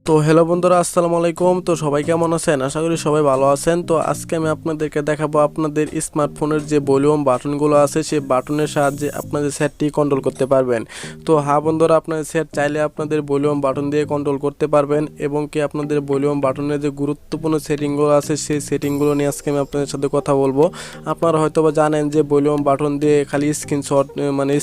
তো হ্যালো বন্ধুরা, আসসালামু আলাইকুম। তো সবাই কেমন আছেন? আশা করি সবাই ভালো আছেন। তো আজকে আমি আপনাদেরকে দেখাবো আপনাদের স্মার্টফোনের যে ভলিউম বাটনগুলো আছে সেই বাটনের সাহায্যে আপনাদের সেটটি কন্ট্রোল করতে পারবেন। তো হ্যাঁ বন্ধুরা, আপনাদের সেট চাইলে আপনাদের ভলিউম বাটন দিয়ে কন্ট্রোল করতে পারবেন এবং কি আপনাদের ভলিউম বাটনের যে গুরুত্বপূর্ণ সেটিংগুলো আছে সেই সেটিংগুলো নিয়ে আজকে আমি আপনাদের সাথে কথা বলবো। আপনারা হয়তো বা জানেন যে ভলিউম বাটন দিয়ে খালি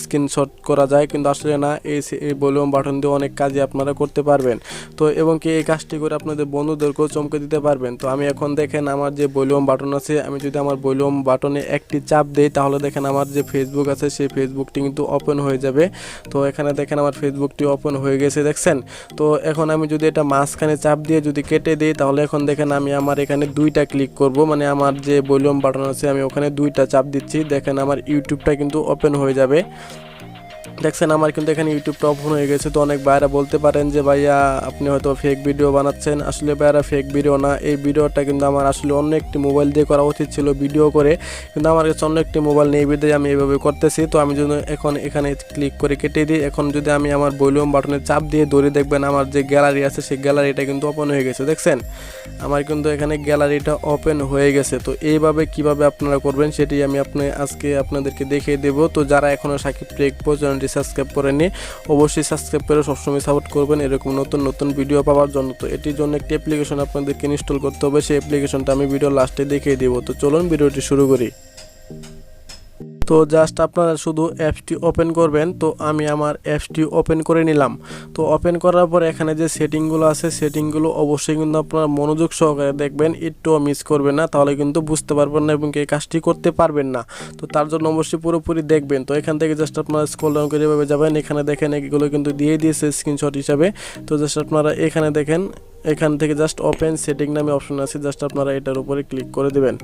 স্ক্রিনশট করা যায়, কিন্তু আসলে না, এই ভলিউম বাটন দিয়ে অনেক কাজই আপনারা করতে পারবেন। তো এবং কি এই কাজটি করে আপনাদের বন্ধুদেরকেও চমকে দিতে পারবেন। তো আমি এখন দেখেন আমার যে ভলিউম বাটন আছে, আমি যদি আমার ভলিউম বাটনে একটি চাপ দেই তাহলে দেখেন আমার যে ফেসবুক আছে সেই ফেসবুকটি কিন্তু ওপেন হয়ে যাবে। তো এখানে দেখেন আমার ফেসবুকটি ওপেন হয়ে গেছে, দেখছেন। তো এখন আমি যদি এটা মাঝখানে চাপ দিয়ে যদি কেটে দিই তাহলে এখন দেখেন আমি আমার এখানে দুইটা ক্লিক করব, মানে আমার যে ভলিউম বাটন আছে আমি ওখানে দুইটা চাপ দিচ্ছি, দেখেন আমার ইউটিউবটা কিন্তু ওপেন হয়ে যাবে। দেখছেন আমার কিন্তু এখানে ইউটিউবটা ওপেন হয়ে গেছে। তো অনেক ভাইরা বলতে পারেন যে ভাইয়া আপনি হয়তো ফেক ভিডিও বানাচ্ছেন। আসলে ভাইরা ফেক ভিডিও না, এই ভিডিওটা কিন্তু আমার আসলে অন্য একটি মোবাইল দিয়ে করা উচিত ছিল ভিডিও করে, কিন্তু আমার কাছে অন্য একটি মোবাইল নেই বিধায় আমি এইভাবে করতেছি। তো আমি যদি এখন এখানে ক্লিক করে কেটে দিই, এখন যদি আমি আমার ভলিউম বাটনে চাপ দিয়ে ধরে দেখবেন আমার যে গ্যালারি আছে সেই গ্যালারিটা কিন্তু ওপেন হয়ে গেছে, দেখছেন আমার কিন্তু এখানে গ্যালারিটা ওপেন হয়ে গেছে। তো এইভাবে কিভাবে আপনারা করবেন সেটি আমি আজকে আপনাদেরকে দেখিয়ে দেব। তো যারা এখনও সাকিব টেক চ্যানেলটি সাবস্ক্রাইব করেননি অবশ্যই সাবস্ক্রাইব করে সবসময় সাপোর্ট করবেন এরকম নতুন নতুন ভিডিও পাওয়ার জন্য। তো এটির জন্য একটি অ্যাপ্লিকেশন আপনাদেরকে ইনস্টল করতে হবে, সেই অ্যাপ্লিকেশনটা আমি ভিডিও লাস্টে দেখিয়ে দেব। তো চলুন ভিডিওটি শুরু করি। তো জাস্ট আপনারা শুধু অ্যাপসটি ওপেন করবেন। তো আমি আমার অ্যাপসটি ওপেন করে নিলাম। তো ওপেন করার পর এখানে যে সেটিংগুলো আছে সেটিংগুলো অবশ্যই কিন্তু আপনারা মনোযোগ সহকারে দেখবেন, একটুও মিস করবেন না, তাহলে কিন্তু বুঝতে পারবেন না এবং এই কাজটি করতে পারবেন না। তো তার জন্য অবশ্যই পুরোপুরি দেখবেন। তো এখান থেকে জাস্ট আপনারা স্ক্রল ডাউন করে এভাবে যাবেন, এখানে দেখেন এগুলো কিন্তু দিয়ে দিয়েছে স্ক্রিনশট হিসাবে। তো জাস্ট আপনারা এখানে দেখেন, এখান থেকে জাস্ট ওপেন সেটিং নামে অপশন আছে, জাস্ট আপনারা এটার উপরে ক্লিক করে দেবেন।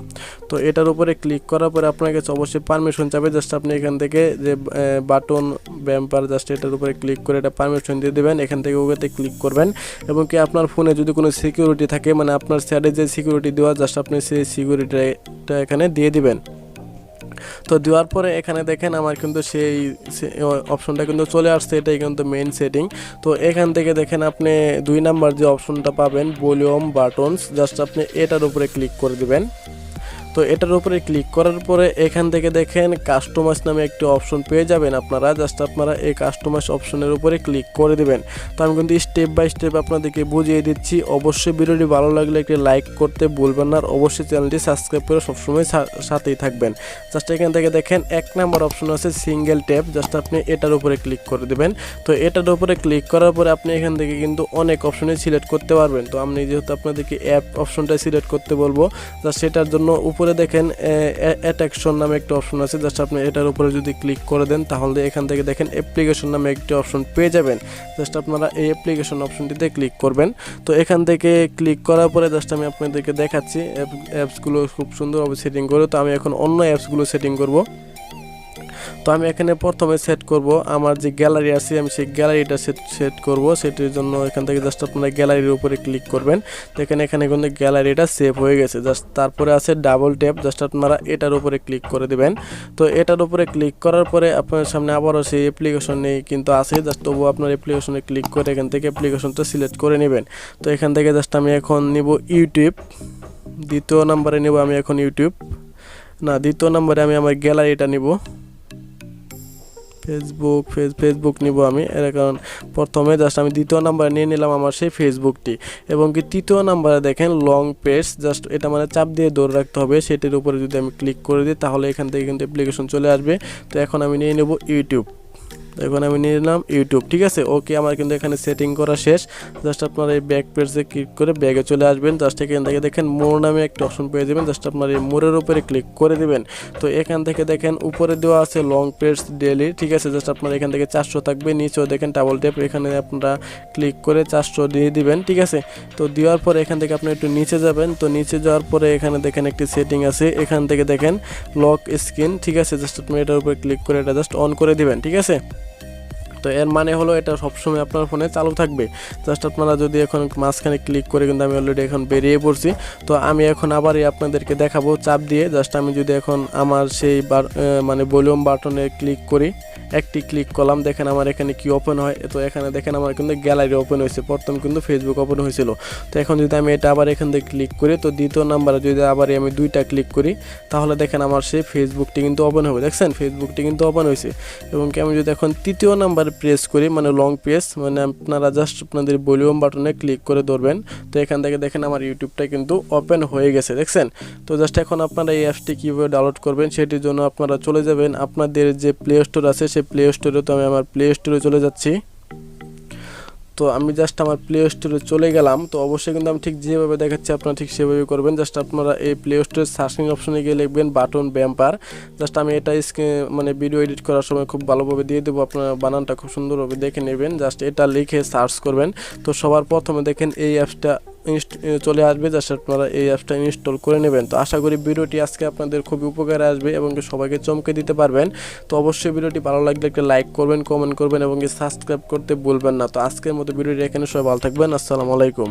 তো এটার উপরে ক্লিক করার পরে আপনার কাছে অবশ্যই পারমিশন চাবে, জাস্ট আপনি এখান থেকে যে বাটন ব্যাম্পার জাস্ট এটার উপরে ক্লিক করে এটা পারমিশন দিয়ে দেবেন, এখান থেকে ওকেতে ক্লিক করবেন। এবং কি আপনার ফোনে যদি কোনো সিকিউরিটি থাকে, মানে আপনার সাইডে যে সিকিউরিটি দেওয়া, জাস্ট আপনি সেই সিকিউরিটিটা এখানে দিয়ে দিবেন। তো দেওয়ার পরে এখানে দেখেন আমার কিন্তু সেই অপশনটা কিন্তু চলে আসছে, এটাই কিন্তু মেইন সেটিং। তো এখান থেকে দেখেন আপনি 2 নাম্বার যে অপশনটা পাবেন ভলিউম বাটনস, জাস্ট আপনি এটার উপরে ক্লিক করে দিবেন। তো এটার উপরে ক্লিক করার পরে এখান থেকে দেখেন কাস্টমাইজ নামে একটি অপশন পেয়ে যাবেন আপনারা, জাস্ট আপনারা এই কাস্টমাইজ অপশনের উপরে ক্লিক করে দিবেন। তো আমি কিন্তু স্টেপ বাই স্টেপ আপনাদেরকে বুঝিয়ে দিচ্ছি। অবশ্যই ভিডিওটি ভালো লাগলে একটি লাইক করতে ভুলবেন না, আর অবশ্যই চ্যানেলটি সাবস্ক্রাইব করে সবসময় সাথেই থাকবেন। জাস্ট এখান থেকে দেখেন 1 নাম্বার অপশন আছে সিঙ্গেল ট্যাপ, জাস্ট আপনি এটার উপরে ক্লিক করে দেবেন। তো এটার উপরে ক্লিক করার পরে আপনি এখান থেকে কিন্তু অনেক অপশনে সিলেক্ট করতে পারবেন। তো আমি যেহেতু আপনাদেরকে অ্যাপ অপশনটা সিলেক্ট করতে বলবো, জাস্ট সেটার জন্য উপরে দেখেন অ্যাট্রাকশন নামে একটা অপশন আছে, জাস্ট আপনি এটার উপরে যদি ক্লিক করে দেন তাহলে এখান থেকে দেখেন অ্যাপ্লিকেশন নামে একটি অপশন পেয়ে যাবেন, জাস্ট আপনারা এই অ্যাপ্লিকেশন অপশনটিতে ক্লিক করবেন। তো এখান থেকে ক্লিক করার পরে জাস্ট আমি আপনাদেরকে দেখাচ্ছি অ্যাপসগুলো খুব সুন্দরভাবে সেটিং করে। তো আমি এখন অন্য অ্যাপসগুলো সেটিং করব। তো আমি এখানে প্রথমে সেট করব আমার যে গ্যালারি আছে, আমি সেই গ্যালারিটা সেট করব। সেটির জন্য এখান থেকে জাস্ট আপনারা গ্যালারির উপরে ক্লিক করবেন। দেখেন এখানে কিন্তু গ্যালারিটা সেভ হয়ে গেছে। জাস্ট তারপরে আছে ডাবল ট্যাপ, জাস্ট আপনারা এটার উপরে ক্লিক করে দিবেন। তো এটার উপরে ক্লিক করার পরে আপনার সামনে আবারও সেই অ্যাপ্লিকেশনে কিন্তু আছে, জাস্ট তবু আপনার অ্যাপ্লিকেশনে ক্লিক করে এখান থেকে অ্যাপ্লিকেশনটা সিলেক্ট করে নেবেন। তো এখান থেকে জাস্ট আমি এখন নিব ইউটিউব, দ্বিতীয় নম্বরে নিব আমি এখন ইউটিউব না, দ্বিতীয় নম্বরে আমি আমার গ্যালারিটা নিব ফেসবুক নিব আমি, এর কারণ প্রথমে জাস্ট আমি দ্বিতীয় নাম্বারে নিয়ে নিলাম আমার সেই ফেসবুকটি। এবং কি তৃতীয় নাম্বারে দেখেন লং পেজ, জাস্ট এটা মানে চাপ দিয়ে ধরে রাখতে হবে, সেটির উপরে যদি আমি ক্লিক করে দিই তাহলে এখান থেকে কিন্তু অ্যাপ্লিকেশন চলে আসবে। তো এখন আমি নিয়ে নেব ইউটিউব, এখন আমি নিয়ে নিলাম ইউটিউব, ঠিক আছে। ওকে, আমার কিন্তু এখানে সেটিং করা শেষ। জাস্ট আপনারা এই ব্যাক পেজে ক্লিক করে ব্যাগে চলে আসবেন। জাস্ট এখান থেকে দেখেন মোর নামে একটা অপশন পেয়ে যাবেন, জাস্ট আপনার এই মোরের উপরে ক্লিক করে দিবেন। তো এখান থেকে দেখেন উপরে দেওয়া আছে লং পেজ ডেইলি, ঠিক আছে। জাস্ট আপনারা এখান থেকে 400 থাকবে, নিচেও দেখেন ডাবল ট্যাপ, এখানে আপনারা ক্লিক করে 400 দিয়ে দিবেন, ঠিক আছে। তো দেওয়ার পরে এখান থেকে আপনি একটু নিচে যাবেন। তো নিচে যাওয়ার পরে এখানে দেখেন একটি সেটিং আছে, এখান থেকে দেখেন লক স্ক্রিন, ঠিক আছে। জাস্ট আপনি এটার উপরে ক্লিক করে এটা জাস্ট অন করে দিবেন, ঠিক আছে। তো এর মানে হলো এটা সবসময় আপনার ফোনে চালু থাকবে। জাস্ট আপনারা যদি এখন মাঝখানে ক্লিক করে, কিন্তু আমি অলরেডি এখন বেরিয়ে পড়ছি। তো আমি এখন আবারই আপনাদেরকে দেখাবো চাপ দিয়ে। জাস্ট আমি যদি এখন আমার সেই মানে ভলিউম বাটনে ক্লিক করি, একটি ক্লিক করলাম, দেখেন আমার এখানে কি ওপেন হয়। তো এখানে দেখেন আমার কিন্তু গ্যালারি ওপেন হয়েছে, প্রথম কিন্তু ফেসবুক ওপেন হয়েছিল। তো এখন যদি আমি এটা আবার এখান থেকে ক্লিক করি, তো দ্বিতীয় নাম্বারে যদি আবার আমি 2টা ক্লিক করি, তাহলে দেখেন আমার সেই ফেসবুকটি কিন্তু ওপেন হবে। দেখছেন ফেসবুকটি কিন্তু ওপেন হয়েছে। এবং কি আমি যদি এখন তৃতীয় নাম্বারে প্রেস করি, মানে লং প্রেস, মানে আপনারা জাস্ট আপনাদের ভলিউম বাটনে ক্লিক করে ধরবেন। তো এখান থেকে দেখেন আমার ইউটিউবটা কিন্তু ওপেন হয়ে গেছে, দেখছেন। তো জাস্ট এখন আপনারা এই অ্যাপসটি কীভাবে ডাউনলোড করবেন সেটির জন্য আপনারা চলে যাবেন আপনাদের যে প্লে স্টোর আছে সেই প্লে স্টোরে। তো আমি আমার প্লে স্টোরে চলে যাচ্ছি। তো আমি জাস্ট আমার প্লে স্টোরে চলে গেলাম। তো অবশ্যই কিন্তু আমি ঠিক যেভাবে দেখাচ্ছি আপনারা ঠিক সেভাবে করবেন। জাস্ট আপনারা এই প্লে স্টোরের সার্চিং অপশনে গিয়ে লিখবেন বাটন ব্যাম্পার। জাস্ট আমি এটা মানে ভিডিও এডিট করার সময় খুব ভালোভাবে দিয়ে দেবো, আপনারা বানানটা খুব সুন্দরভাবে দেখে নেবেন। জাস্ট এটা লিখে সার্চ করবেন। তো সবার প্রথমে দেখেন এই অ্যাপসটা চলে আসবে, জাস্ট আপনারা এই অ্যাপসটা ইনস্টল করে নেবেন। তো আশা করি ভিডিওটি আজকে আপনাদের খুবই উপকারে আসবে এবং সবাইকে চমকে দিতে পারবেন। তো অবশ্যই ভিডিওটি ভালো লাগলে একটা লাইক করবেন, কমেন্ট করবেন এবং সাবস্ক্রাইব করতে ভুলবেন না। তো আজকের মতো ভিডিওটি এখানে সবাই ভালো থাকবেন। আসসালামু আলাইকুম।